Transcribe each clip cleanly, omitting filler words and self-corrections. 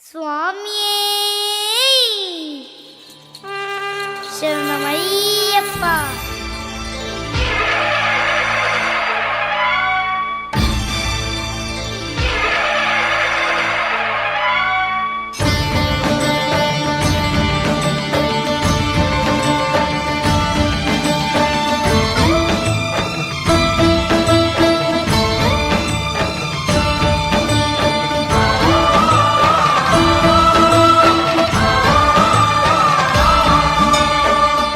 స్వామియే శరణమయ్యప్ప.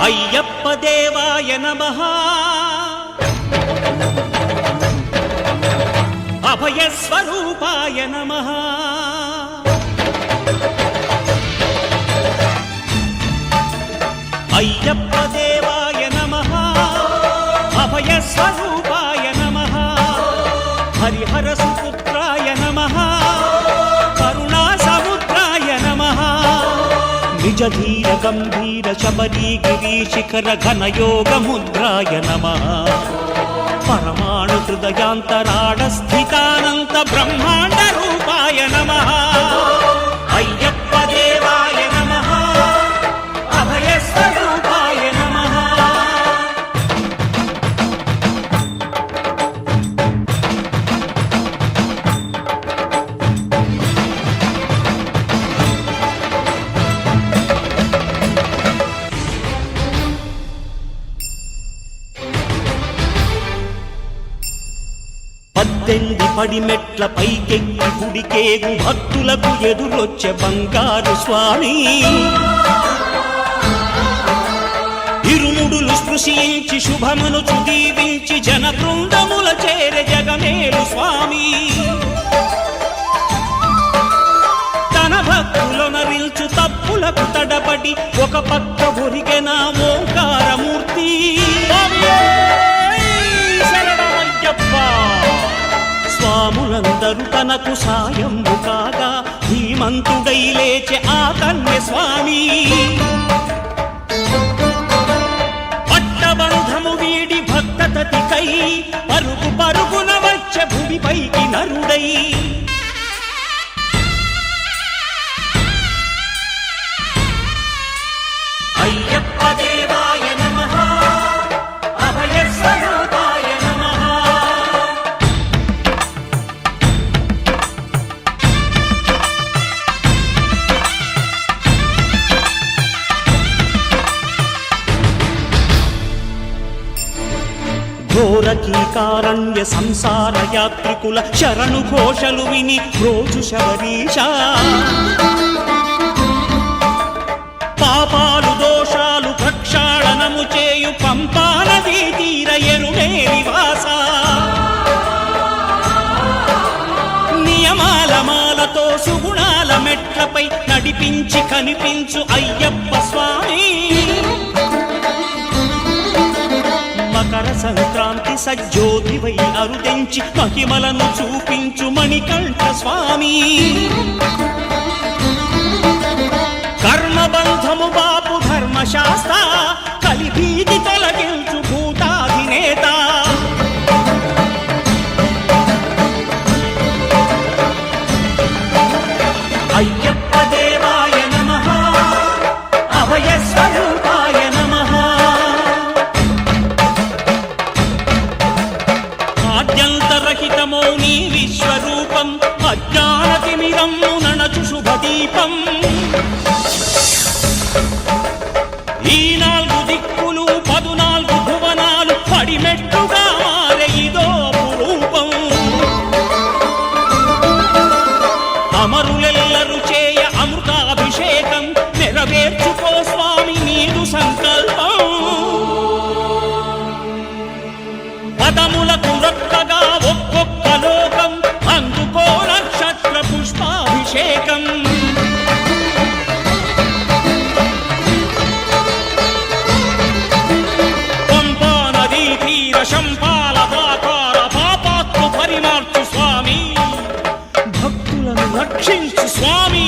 అయ్యప్ప దేవాయ నమః, అభయస్వరూపాయ నమః. అయ్యప్ప దేవాయ నమః, అభయస్వరూపాయ నమః. హరిహర సుపుత్రాయ నమః, కరుణా సముద్రాయ నమః. నిజ ధీర గంభీర శబరీ గిరీశిఖర ఘనయోగ ముద్రాయ నమః. పరమాణు హృదయాంతరాళ స్థితానంత బ్రహ్మాండ రూపాయ నమః. అయ్యప్ప దేవాయ నమః, అభయస్వరూపాయ నమః. పద్దెనిమిది పడిమెట్ల పైకెక్కి గుడికేగు భక్తులకు ఎదురొచ్చే బంగారు స్వామి. ఇరుముడులు స్పృశించి శుభమును దీవించి జన బృందముల చేరే జగమేలు స్వామి. తన భక్తులొనరిల్చు తప్పులకు తడబడి ఒక పక్క ఒరిగెన ఓంకారమూర్తి. స్వాములందరూ తనకు సాయము కాగా ధీమంతుడై లేచే ఆ కన్య స్వామి. పట్టబంధము వీడి భక్తతతికై పరుగు పరుగున వచ్చే భూమిపైకి నరుడై. అయ్యప్ప దేవాయ నమః, అభయస్వరూపాయ నమః. ఘోరకీకారణ్య సంసార యాత్రికుల శరణు ఘోషలు విని రోజు శబరీష. పాపాలు దోషాలు ప్రక్షాళనము చేయు పంపానదీ తీర ఎరుడే నివాస. నియమాల మాలతో సుగుణాల మెట్లపై నడిపించి కనిపించు అయ్యప్ప స్వామి. మకర సంక్రాంతి సజ్జోతివై అరుదెంచి మహిమలను చూపించు మణికంఠ స్వామి. కర్మబంధము బాపు ధర్మశాస్త్ర కలిభీతి తొలగించు భూతాధినేత. అయ్యప్ప దేవాయ నమః, అభయస్వరూపాయ నమః. ఆద్యంతరహితమో నీ విశ్వరూపం, అజ్ఞానతిమిరము నణచు శుభదీపం. ఈ 4 దిక్కులు 14 భువనాలు పడిమెట్టుగా మారే ఇదో రూపం. అమరులెల్లరు చేయ అమృతాభిషేకం నెరవేర్చుకో స్వామి నీదు సంకల్పం. పదములకు రొక్కగా ఒక్కొక్క లోకం అందుకో నక్షత్ర పుష్పాభిషేకం. పంపా నదీ తీర శంపాల పాకార పాపాత్ము పరిమార్చు స్వామి. భక్తులను రక్షించు స్వామి.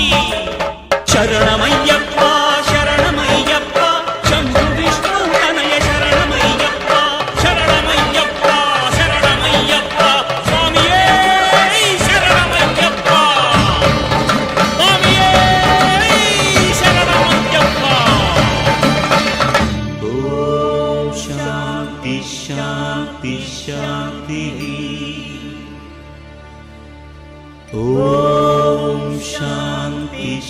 శరణమయ్యప్ప శరణమయ్యప్ప, శంభు విష్ణు తనయ శరణమయ్యప్ప. శరణమయ్యప్ప శరణమయ్యప్ప, స్వామియే శరణమయ్యప్ప. స్వామియే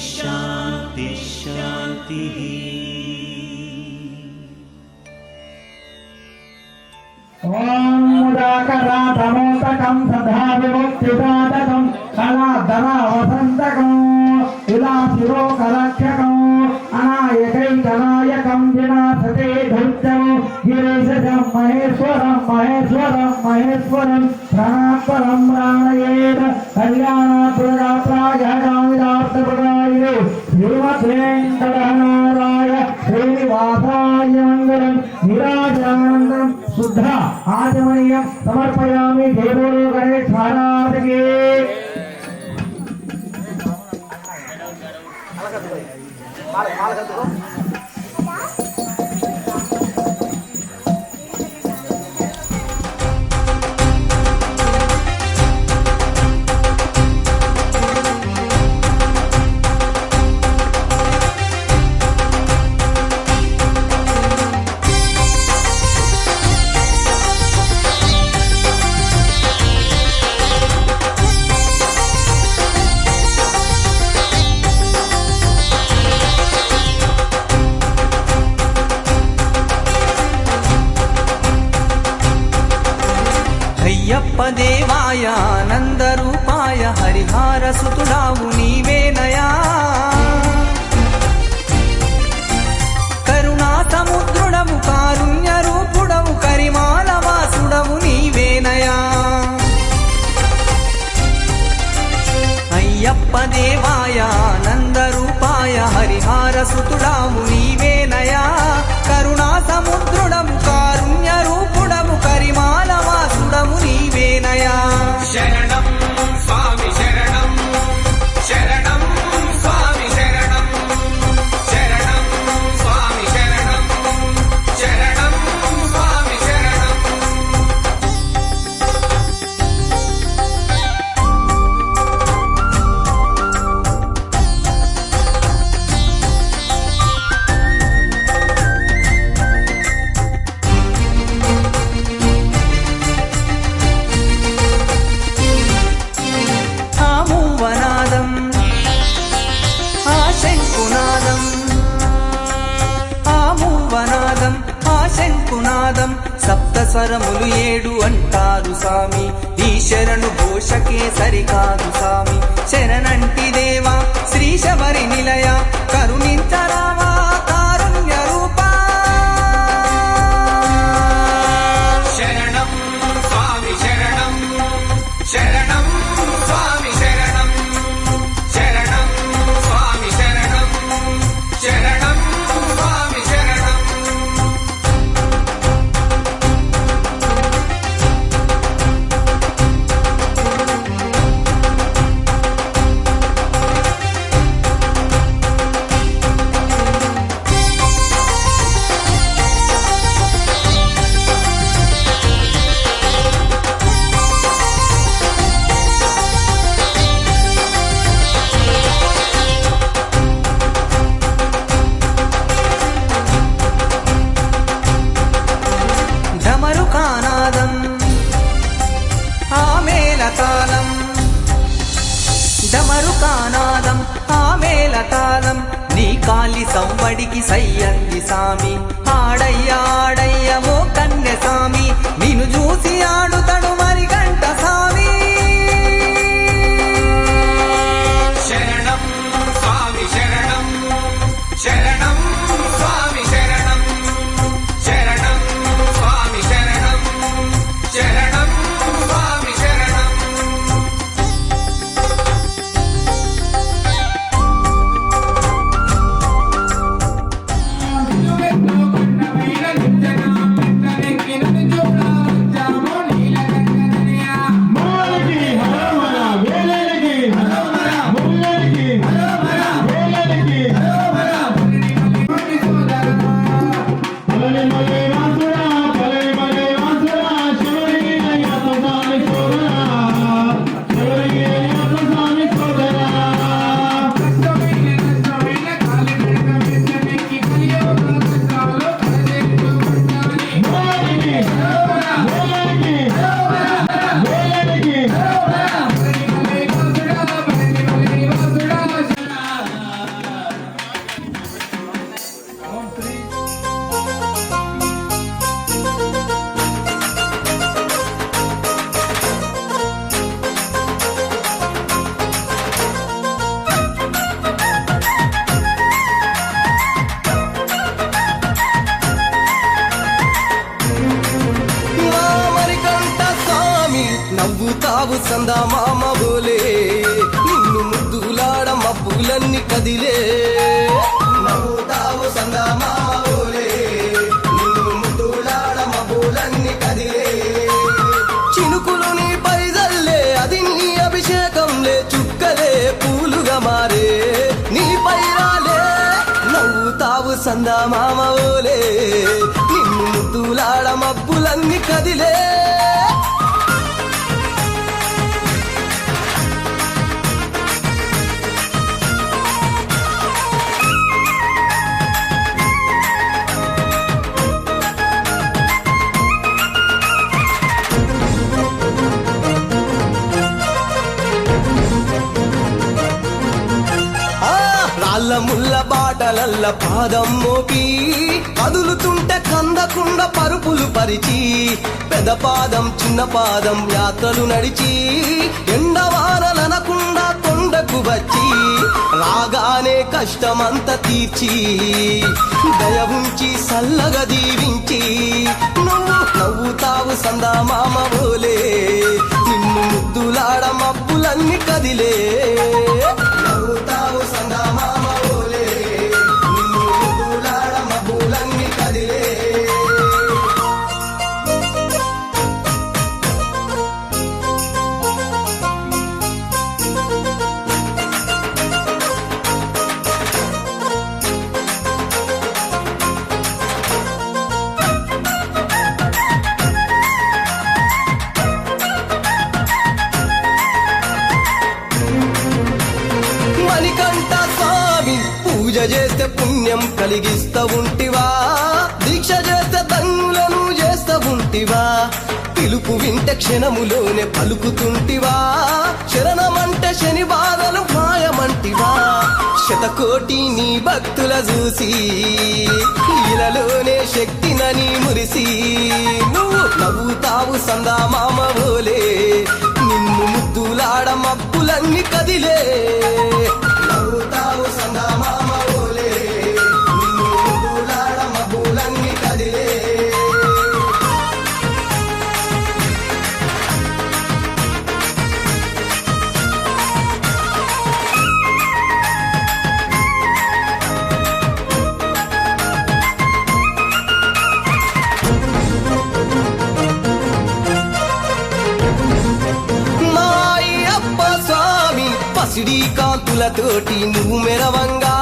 శాంతి శాంతి. ఓం ముదాకరాతమోదకం సదా విముక్తిదాతకం కళాధరా వసంతకం విలాసిరోకరక్షకం అనాయకైకనాయకం వినాశతే ధృత్యం గిరీశం మహేశ్వరం మహేశ్వరం మహేశ్వరం ప్రాణపరం ప్రాణయేత కళ్యాణాత్మగాప్రాయాగామిదాప్తప్రదాయినే శ్రీమద్వేంకటనారాయ శ్రీనివాసాయ మంగళం నీరాజానందం శుద్ధ ఆచమనీయం సమర్పయామి. జయబోలో గణేశ్ మహారాజకి. అయ్యప్ప దేవాయ ఆనందరూపాయ హరిహార సుతుడావు నీవేనయా. కరుణా సముద్రుడవు కారుణ్య రూపుడవు కరిమాల వాసుడవు నీవేనయా. అయ్యప్ప దేవాయ ఆనందరూపాయ హరిహార సుతుడావు నీవేనయా. కరుణా సముద్రుడవు కారుణ్య రూపుడవు కరిమాల వాసుడవు నీవేనయా. శరణం స్వామి శరణం శరణం స్వామి శరణం శరణం స్వామి శరణం శరణం స్వామి శరణం. ఆమూవనాదం ఆ శంకునాదం ఆమూవనాదం ఆ శంకునాదం సప్త స్వరములు 7 అంటారు సామి. ఈ శరణు ఘోషకే సరికాదు సామి. శరణంటి దేవా శ్రీ శబరి నిలయ కరుణించరావా కారుణ్య రూపా. శరణం స్వామి శరణం శరణం స్వామి శరణం శరణం స్వామి శరణం శరణం స్వామి శరణం. ఢమరుకానాదం ఆ మేళతాళం ఢమరుకానాదం ఆ మేళతాళం నీ కాలి సంవడికి సయ్యంది సామి. ఆడయ్య ఆడయ్య ఓ కన్య సామి నిన్ను చూసి ఆడుతడు మరి గంట సామి. శరణం స్వామి శరణం శరణం స్వామి శరణం శరణం స్వామి శరణం శరణం స్వామి శరణం. నిత్యనా మబ్బులన్నీ కదిలే నవ్వుతావు సందమామోలే నిన్ను ముద్దులాడ మబ్బులన్నీ కదిలే చినుకులు నీ పైదల్లే అది నీ అభిషేకంలే చుక్కలే పూలుగా మారే నీ పైరాలే నవ్వుతావు సందమామోలే నిన్ను ముద్దులాడ మబ్బులన్నీ కదిలే రాళ్ళ ముళ్ళ బాటలల్ల పాదం మోపి కదులుతుంటే కందకుండా పరుపులు పరిచి పెద్ద పాదం చిన్న పాదం యాత్రలు నడిచి ఎండవానలనకుండా కొండకు వచ్చి రాగానే కష్టమంత తీర్చి దయ ఉంచి సల్లగా దీవించి నువ్వు నవ్వుతావు సందమామ ఓలే నిన్ను ముద్దులాడ మబ్బులన్నీ కదిలే నవ్వుతావు సందమామ ఓలే నిన్ను ముద్దులాడ మబ్బులన్నీ కదిలే మణికంఠ స్వామి పూజ చేస్తే పుణ్యం కలిగిస్తా ఉంటివా దీక్ష చేస్తే ధన్యులను చేస్తా ఉంటివా పిలుపు వింటే క్షణములోనే పలుకుతుంటివా శరణమంటే శని బాధలు మాయమంటివా శతకోటి నీ భక్తుల చూసి ఇలలోనే శక్తినని మురిసి నువ్వు నవ్వుతావు సందమామ ఓలే నిన్ను ముద్దులాడ మబ్బులన్నీ కదిలే నవ్వుతావు సందమామ ఓలే నిన్ను ముద్దులాడ మబ్బులన్నీ కదిలే పసిడి కాంతులతోటి నువ్వు మెరవంగా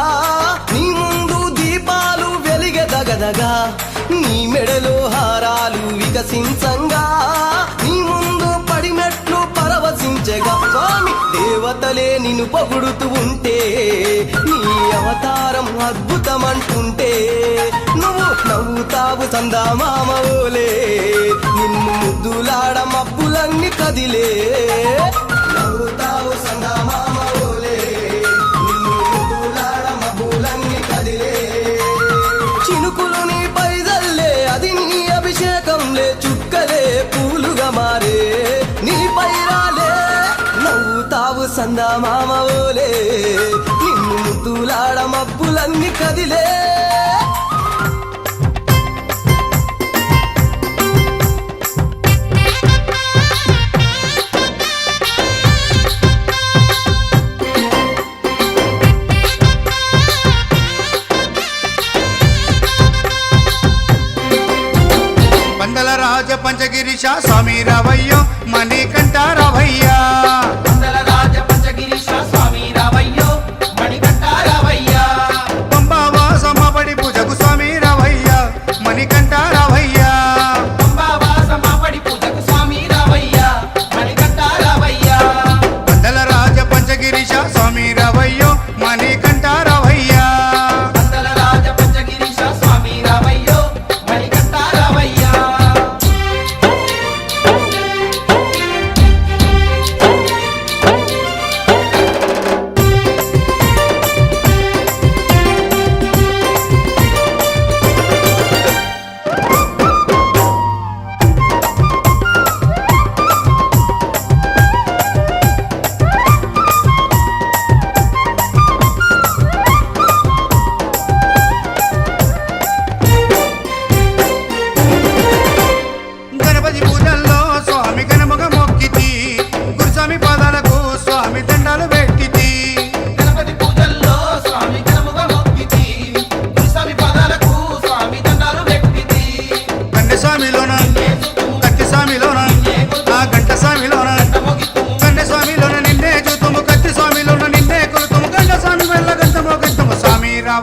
నీ ముందు దీపాలు వెలిగెదగదగా నీ మెడలో హారాలు వికసించంగా నీ ముందు పడిమెట్లు పరవశించగా స్వామి దేవతలే నిన్ను పొగుడుతూ ఉంటే నీ అవతారం అద్భుతమంటుంటే నువ్వు నవ్వుతావు సందమామ ఓలే నిన్ను ముద్దులాడ మబ్బులన్నీ కదిలే నవ్వుతావు సందమామ ఓలే నిన్ను ముద్దులాడ మబ్బులన్నీ కదిలే చినుకులు నీ పైదల్లే అది నీ అభిషేకంలే చుక్కలే పూలుగా మారే నీ పైరాలే నవ్వుతావు సందమామ ఓలే నిన్ను ముద్దులాడ మబ్బులన్నీ కదిలే పందల రాజ పంచగిరీశ స్వామి రావయ్యో మణికంఠ రావయ్యా పందల రాజ పంచగిరీశ స్వామి రావయ్యో మణికంఠ రావయ్యా పంబావాసమపడి పూజకు స్వామి రావయ్యా మణికంఠ రావయ్యా పంబావాసమపడి పూజకు స్వామి రావయ్యా మణికంఠ రావయ్యా పందల రాజ పంచగిరీశ స్వామి రావయ్యో మణికంఠ రావయ్యా పందల రాజ పంచగిరీశ స్వామి రావయ్యో మణికంఠ రావయ్యా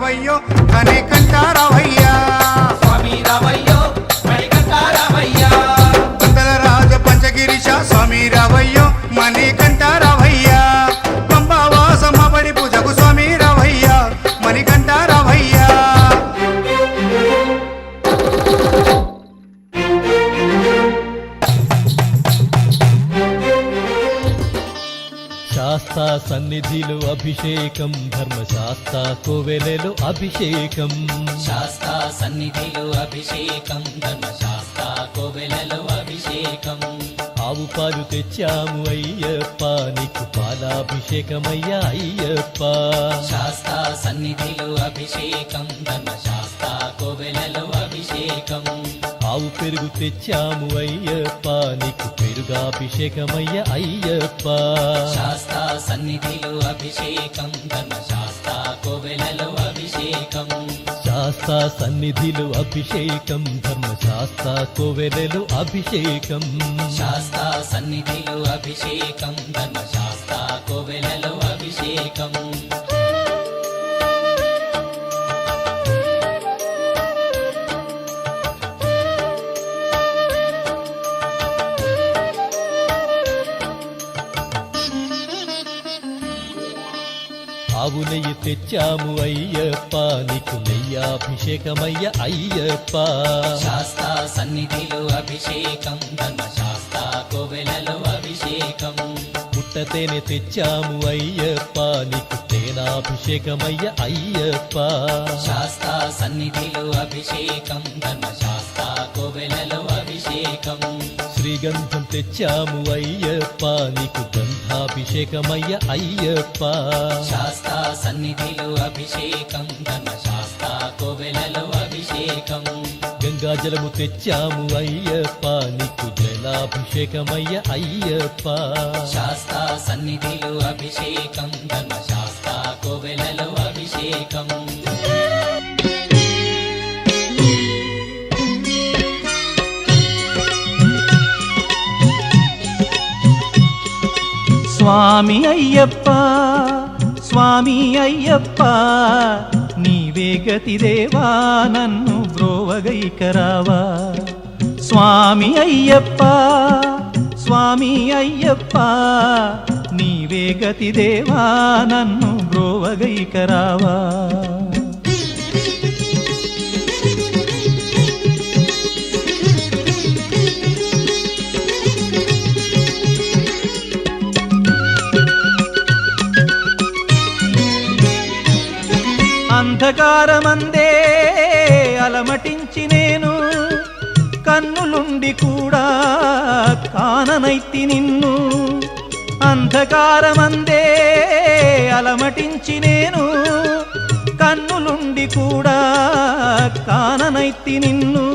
రావయ్యో మణికంఠ రావయ్యా స్వామి రావయ్యో మణికంఠ రావయ్యా పందల రాజ పంచగిరిశ స్వామి రావయ్యో మణికంఠ రావయ్యా పంబావాసమ్మ బడి పూజకు స్వామి రావయ్యా మణికంఠ రావయ్యా శాస్తా సన్నిధిలో అభిషేకం ధర్మశాస్త్ర కోవెలలో అభిషేకం శాస్తా సన్నిధిలో అభిషేకం ధర్మశాస్త్ర కోవెలలో అభిషేకం ఆవు పాలు తెచ్చాము అయ్యప్ప నీకు పాలాభిషేకమయ్యా అయ్యప్ప శాస్తా సన్నిధిలో అభిషేకం ధర్మశాస్త్ర కోవెలలో అభిషేకం ఆవు పెరుగు తెచ్చాము అయ్యప్ప నీకు పెరుగాభిషేకమయ్యా అయ్యప్ప శాస్తా సన్నిధిలో అభిషేకం ధర్మశాస్త్ర కోవెలలో అభిషేకం శాస్తా సన్నిధిలో అభిషేకం ధర్మశాస్త్ర కోవెలలో అభిషేకం శాస్తా సన్నిధిలో అభిషేకం ధర్మశాస్త్ర కోవెలలో అభిషేకం ఆవు నెయ్యి తెచ్చాము అయ్యప్ప నీకు నెయ్యాభిషేకమయ్య అయ్యప్ప శాస్తా సన్నిధిలో అభిషేకం ధర్మశాస్త్ర కోవెలలో అభిషేకం పుట్టతేనె తెచ్చాము అయ్యప్ప నీకు తేనాభిషేకమయ్య అయ్యప్ప శాస్తా సన్నిధిలో అభిషేకం ధర్మశాస్త్ర కోవెలలో అభిషేకం శ్రీగంధం తెచ్చాము అయ్యప్ప నీకు గంధాభిషేకమయ్య అయ్యప్ప శాస్తా సన్నిధిలో అభిషేకం ధర్మశాస్త్ర కోవెలలో అభిషేకం గంగాజలము తెచ్చాము అయ్యప్ప నీకు జలాభిషేకమయ్య అయ్యప్ప శాస్తా సన్నిధిలో అభిషేకం ధర్మశాస్త్ర కోవెలలో అభిషేకం స్వామి అయ్యప్ప స్వామి అయ్యప్ప నీవే గతి దేవా నన్ను బ్రోవగైకరావా స్వామి అయ్యప్ప స్వామి అయ్యప్ప నీవే గతి దేవా నన్ను బ్రోవగైకరావా అంధకారమందే అలమటించి నేను కన్నులుండి కూడా కాననైతి నిన్ను అంధకారమందే అలమటించి నేను కన్నులుండి కూడా కాననైతి నిన్ను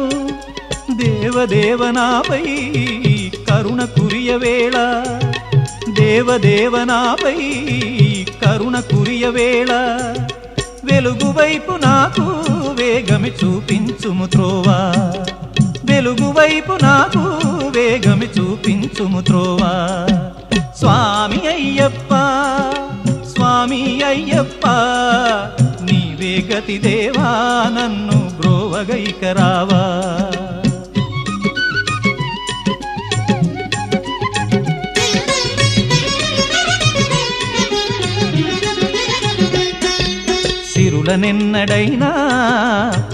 దేవదేవనాపై కరుణ కురియవేళ దేవదేవనాపై కరుణ కురియవేళ వెలుగు వైపు నాకు వేగమి చూపించుము త్రోవా వెలుగు వైపు నాకు వేగమి చూపించుము త్రోవా స్వామి అయ్యప్ప స్వామి అయ్యప్ప నీవే గతి దేవా నన్ను బ్రోవగైకరావా సిరులనెన్నడైనా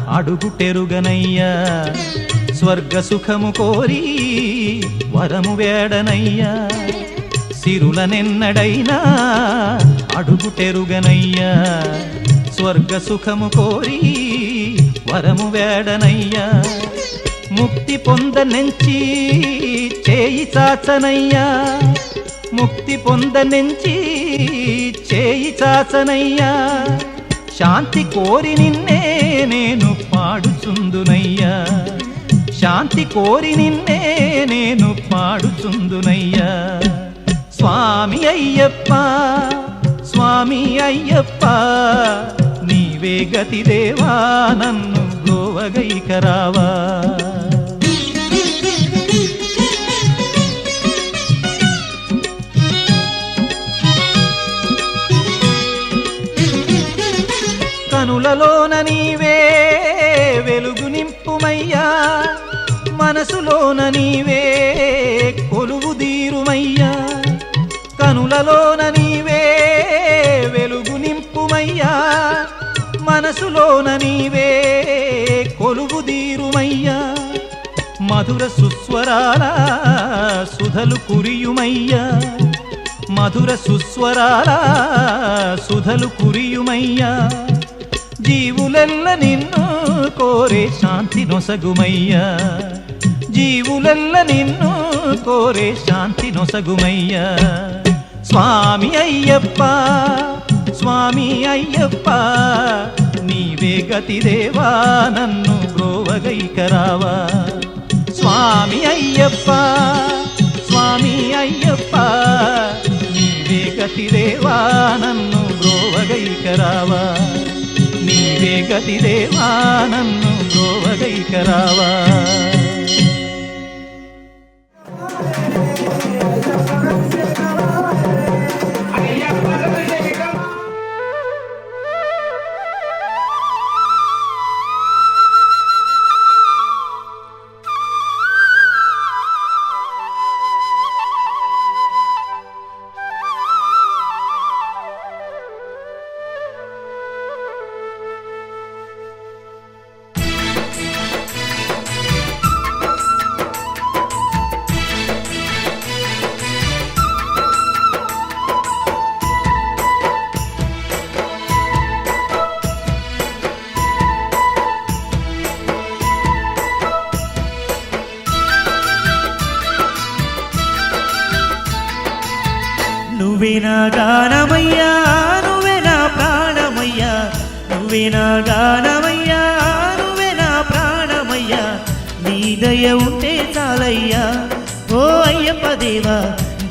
అడుగుటెరుగనయ్యా స్వర్గ సుఖము కోరి వరము వేడనయ్యా సిరులనెన్నడైనా అడుగుటెరుగనయ్యా స్వర్గ సుఖము కోరి వరము వేడనయ్యా ముక్తి పొందనెంచి చేయి చాచనయ్యా ముక్తి పొందనెంచి చేయి చాచనయ్యా శాంతి కోరి నిన్నే నేను పాడుచుందునయ్యా శాంతి కోరి నిన్నే నేను పాడుచుందునయ్యా స్వామి అయ్యప్ప స్వామి అయ్యప్ప నీవే గతి దేవా నన్ను బ్రోవగైకరావా కనులలోన నీవే వెలుగు నింపుమయ్యా మనసులోన నీవే కొలువు దీరుమయ్యా కనులలోన నీవే వెలుగు నింపుమయ్యా మనసులోన నీవే కొలువు దీరుమయ్యా మధుర సుస్వరాల సుధలు కురియుమయ్యా మధుర సుస్వరాల సుధలు కురియుమయ్యా జీవులెల్ల నిన్ను కోరే శాంతి నొసగుమయ్యా జీవులెల్ల నిన్ను కోరే శాంతి నొసగుమయ్యా స్వామి అయ్యప్ప స్వామి అయ్యప్ప నీవే గతిదేవా నన్ను బ్రోవగైకరావా స్వామి అయ్యప్ప స్వామి అయ్యప్ప నీవే గతిదేవా నన్ను బ్రోవగైకరావా నీవే గతిదేవా నన్ను బ్రోవగైకరావా నువ్వే నా గానమయ్యా నువ్వే నా ప్రాణమయ్యా నువ్వే నా గానమయ్యా నువ్వే నా ప్రాణమయ్యా నీ దయ ఉంటే చాలయ్యా ఓ అయ్యప్ప దేవా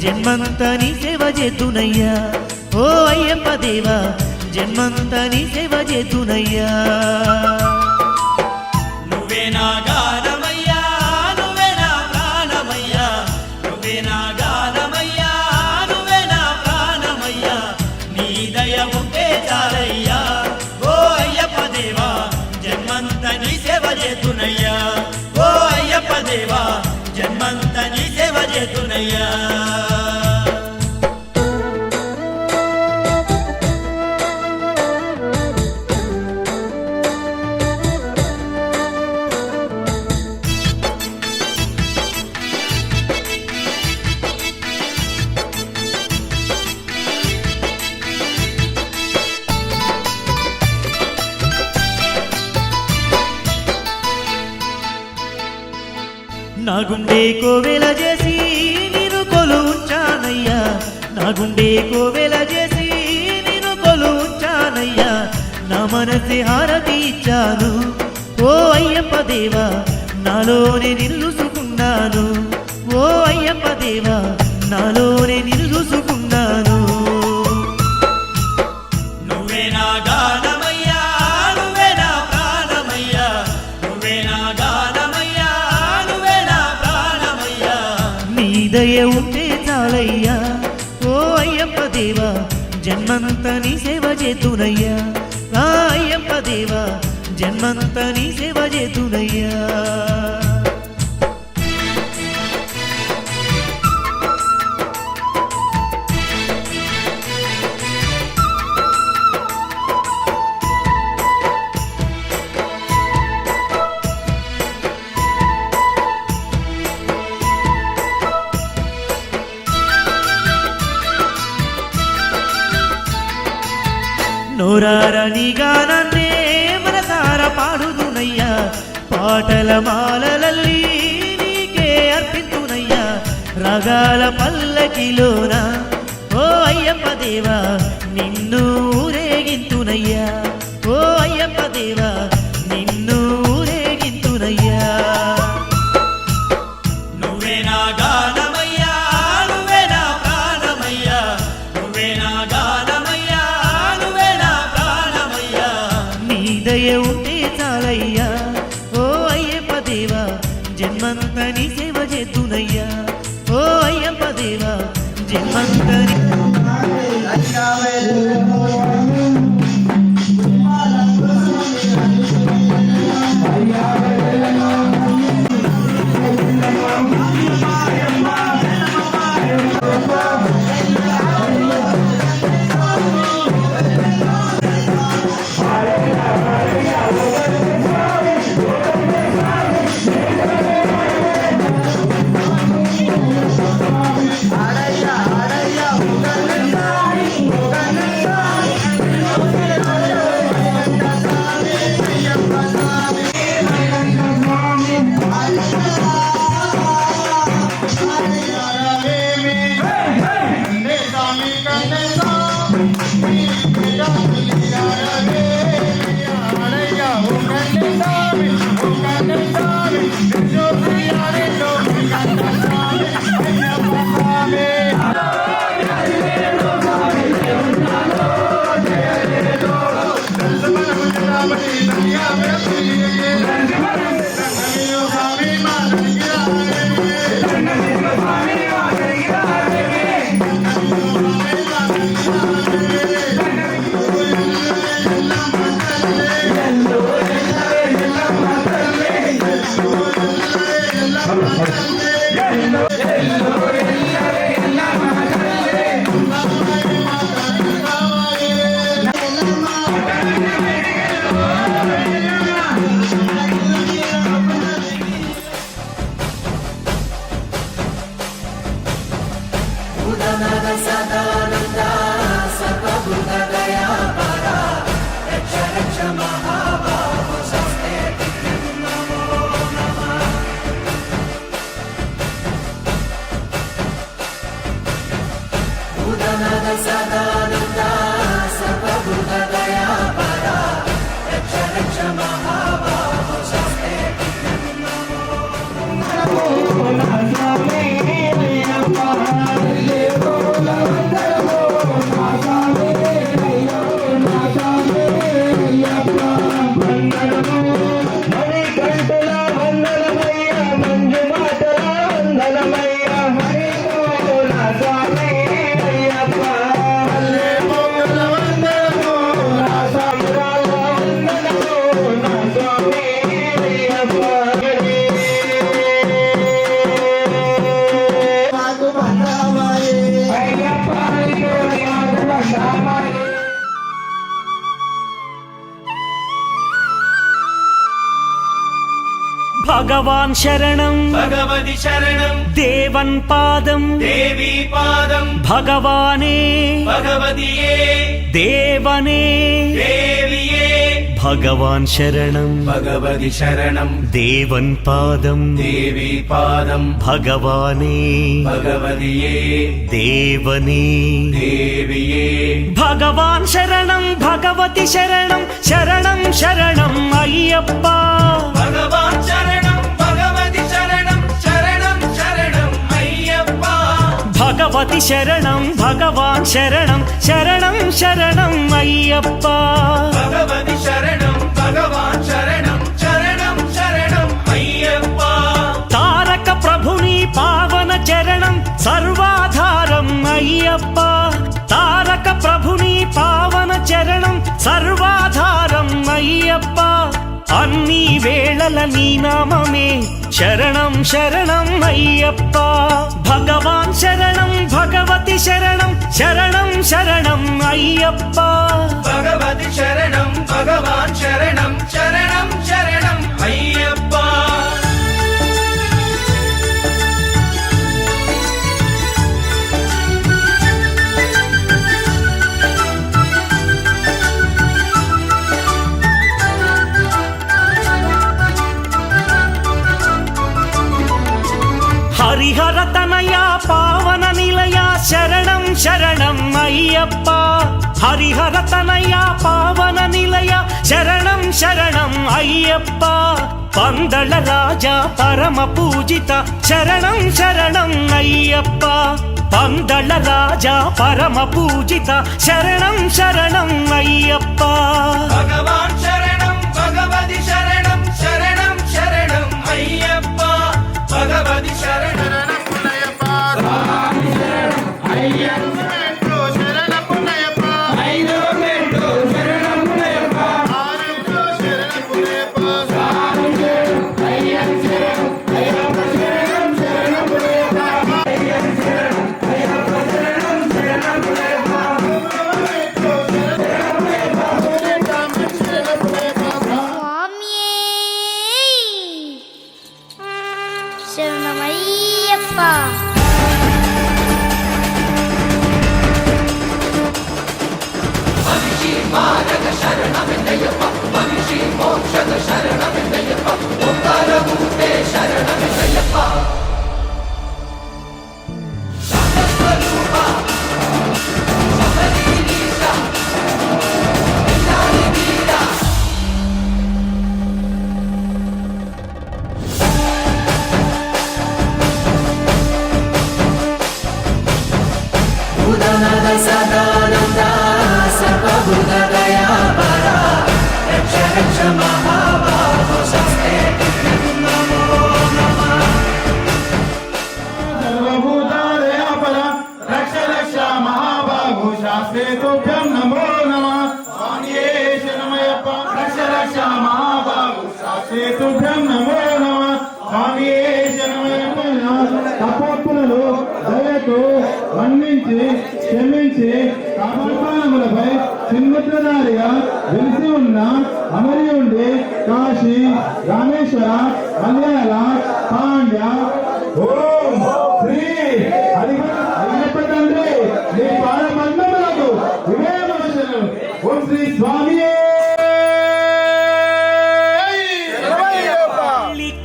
జన్మంతా నీ సేవ చేతునయ్యా ఓ అయ్యప్ప దేవా జన్మంతా నీ సేవ చేతునయ్యా నువ్వే నా గానమయ్యా నువ్వే నా ప్రాణమయ్యా నువ్వే నా గానమయ్యా నువ్వే నా ప్రాణమయ్యా నీ దయ ఉంటే చాలయ్యా ఓ అయ్యప్ప దేవా జన్మంతా నీ సేవ చేతునయ్యా ఓ అయ్యప్ప దేవా జన్మంతా నీ సేవ చేతునయ్యా నా గుండె కోవెల చేసి నేను కొలువుంచానయ్యా నా గుండె కోవెల చేసి నేను కొలువుంచానయ్యా నా మనసి హారతి ఇచ్చాను ఓ అయ్యప్ప దేవా నాలోనే నిలుసుకున్నాను ఓ అయ్యప్ప దేవా నాలోనే నిలుసుకున్నాను నువ్వే నా గానమయ్యా నువ్వే నా ప్రాణమయ్యా నువ్వే నా గానమయ్యా నువ్వే నా ప్రాణమయ్యా నీ దయ ఉంటే చాలయ్యా ఓ అయ్యప్ప దేవా జన్మంతా నీ సేవ చేతునయ్యా ఆ అయ్యప్ప దేవా జన్మంతా నీ సేవ చేతునయ్యా నోరారా నీ గానాన్నే మనసార పాడుదునయ్యా పాటల మాలలల్లి నీకే అర్పింతునయ్యా రాగాల పల్లకిలోన ఓ అయ్యప్ప దేవా నిన్ను ఊరేగింతునయ్యా ఓ అయ్యప్ప దేవా నిన్ను ఊరేగింతునయ్యా నువ్వే నా గానమయ్యా నువ్వే నా ప్రాణమయ్యా నువ్వే నా గానమయ్యా నువ్వే నా ప్రాణమయ్యా నీ దయ ఉంటే చాలయ్యా ఓ అయ్యప్ప దేవా జన్మంతా నీ సేవ చేతునయ్యా ఓ అయ్యప్ప దేవా జన్మంతా నీ భగవాన్ శరణం భగవతి శరణం దేవన్ పాదం దేవీ పాదం భగవానే భగవతియే దేవనే దేవియే భగవాన్ శరణం భగవతి శరణం దేవన్ పాదం దేవీ పాదం భగవానే భగవతియే దేవనే దేవియే భగవాన్ శరణం భగవతి శరణం శరణం శరణం అయ్యప్ప భగవాన్ శరణం భగవతి శరణం శరణం శరణం అయ్యప్ప భగవతి శరణం భగవాన్ శరణం శరణం శరణం అయ్యప్ప భగవతి శరణం భగవాన్ శరణం శరణం శరణం అయ్యప్ప తారక ప్రభుని పావన చరణం సర్వాధారం అయ్యప్ప తారక ప్రభుని పావన చరణం సర్వాధారం అయ్యప్ప అన్ని వేళల నీ నామమే శరణం శరణం అయ్యప్ప భగవాన్ శరణం భగవతి శరణం శరణం శరణం అయ్యప్ప భగవతి శరణం భగవాన్ శరణం శరణం శరణం అయ్యప్ప హరిహర తనయ పావన నిలయ శరణం శరణం అయ్యప్ప హరిహర తనయ పావన నిలయ శరణం శరణం అయ్యప్ప పందళ రాజా పరమ పూజిత శరణం శరణం అయ్యప్ప పందళ రాజా పరమ పూజిత శరణం శరణం అయ్యప్ప భగవాన్ శరణం భగవతి శరణం శరణం శరణం అయ్యప్ప భగవతి శరణం శ్యామా బాబు తుభ్యం నమో నమ స్వామియే తపోత్తులను దయతో మన్నించి క్షమించి కాపాలపై చిన్ముద్రధారిగా వెలిసి ఉన్న అమరి ఉండి కాశీ రామేశ్వర మలయాళ పాండ్య ఓం శ్రీ అయ్యప్ప తండ్రి నీ పాద బంధములకు ఇవే మనుషులు ఓం శ్రీ స్వామియే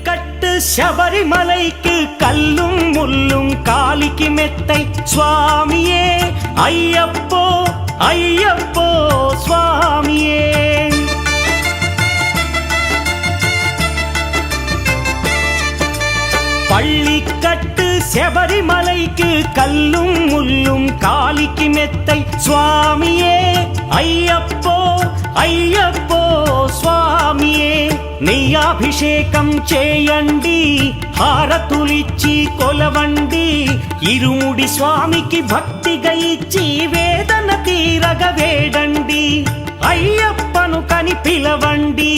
கட்டு சபரிமலைக்கு கல்லும் முள்ளும் காலிக்கு மெத்தை சுவாமியே ஐயப்போ ஐயப்போ சுவாமியே பள்ளிக்கட்டு శబరిమలైకి కల్లుం ముల్లుం కాలికి మెత్తై స్వామియే అయ్యప్పో అయ్యప్పో స్వామియే నీ అభిషేకం చేయండి హారతులిచ్చి కొలవండి ఇరుముడి స్వామికి భక్తిగా ఇచ్చి వేదన తీరగ వేడండి అయ్యప్పను కని పిలవండి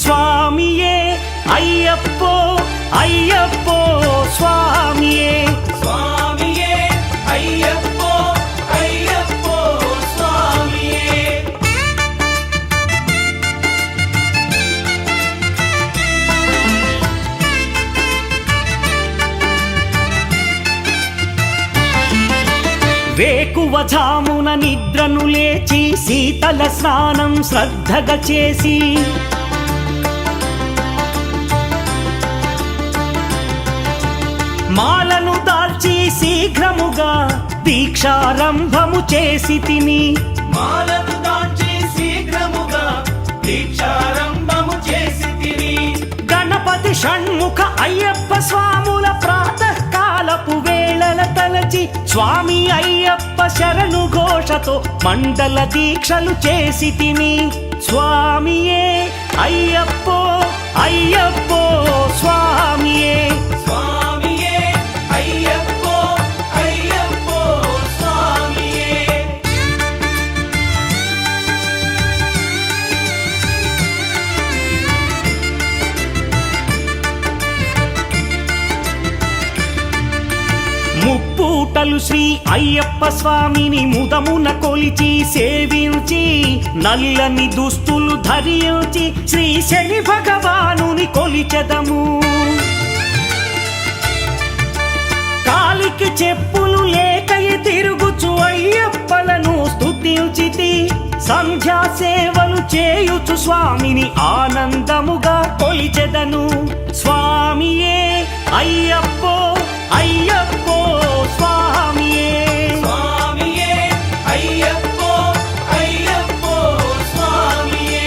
స్వామియే అయ్యప్పో అయ్యప్పో స్వామియే స్వామియే అయ్యప్పో అయ్యప్పో స్వామియే వేకువజామున నిద్రను లేచి శీతల స్నానం శ్రద్ధగా చేసి మాలను దాల్చి శీఘ్రముగా దీక్షారంభము చేసి తిని మాలను దాల్చి శీఘ్రముగా దీక్షారంభము చేసి తిని గణపతి షణ్ముఖ అయ్యప్ప స్వాముల ప్రాతకాలపు వేళల తలచి స్వామి అయ్యప్ప శరణు ఘోషతో మండల దీక్షలు చేసి తిని స్వామియే అయ్యప్పో అయ్యప్పో స్వామియే స్వామియే అయ్యప్పో అయ్యప్పో స్వామియే ముప్పూటలు శ్రీ అయ్యప్ప స్వామిని ముదమున కొలిచి సేవించి నల్లని దుస్తులు ధరించి శ్రీ శని భగవానుని కొలిచెదము కాలికి చెప్పులు లేకయి తిరుగుచు అయ్యప్పలను స్తుతించితి సంధ్యా సేవలు చేయుచు స్వామిని ఆనందముగా కొలిచెదను స్వామియే అయ్యప్పో అయ్యప్పో స్వామియే స్వామియే అయ్యప్పో అయ్యప్పో స్వామియే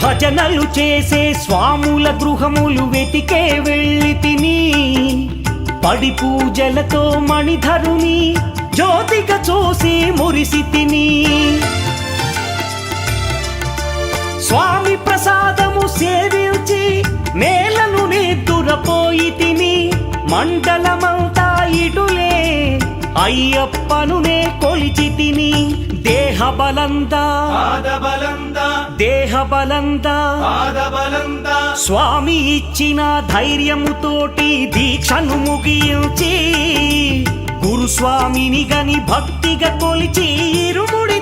భజనలు చేసే స్వాముల గృహములు వెతికే వెళ్ళి తిని పడి పూజలతో మణిధరుని జ్యోతిగా చూసి మురిసి తిని స్వామి ప్రసాదము సేవించి నేలను నిద్దురపోయి తిని మండలమంతా ఇటులే అయ్యప్పనునే కొలిచి తిని దేహబలందా పాదబలందా దేహబలందా పాదబలందా స్వామి ఇచ్చిన ధైర్యముతోటి దీక్షను ముగించి గురుస్వామిని గని భక్తిగా కొలిచి ఇరుముడి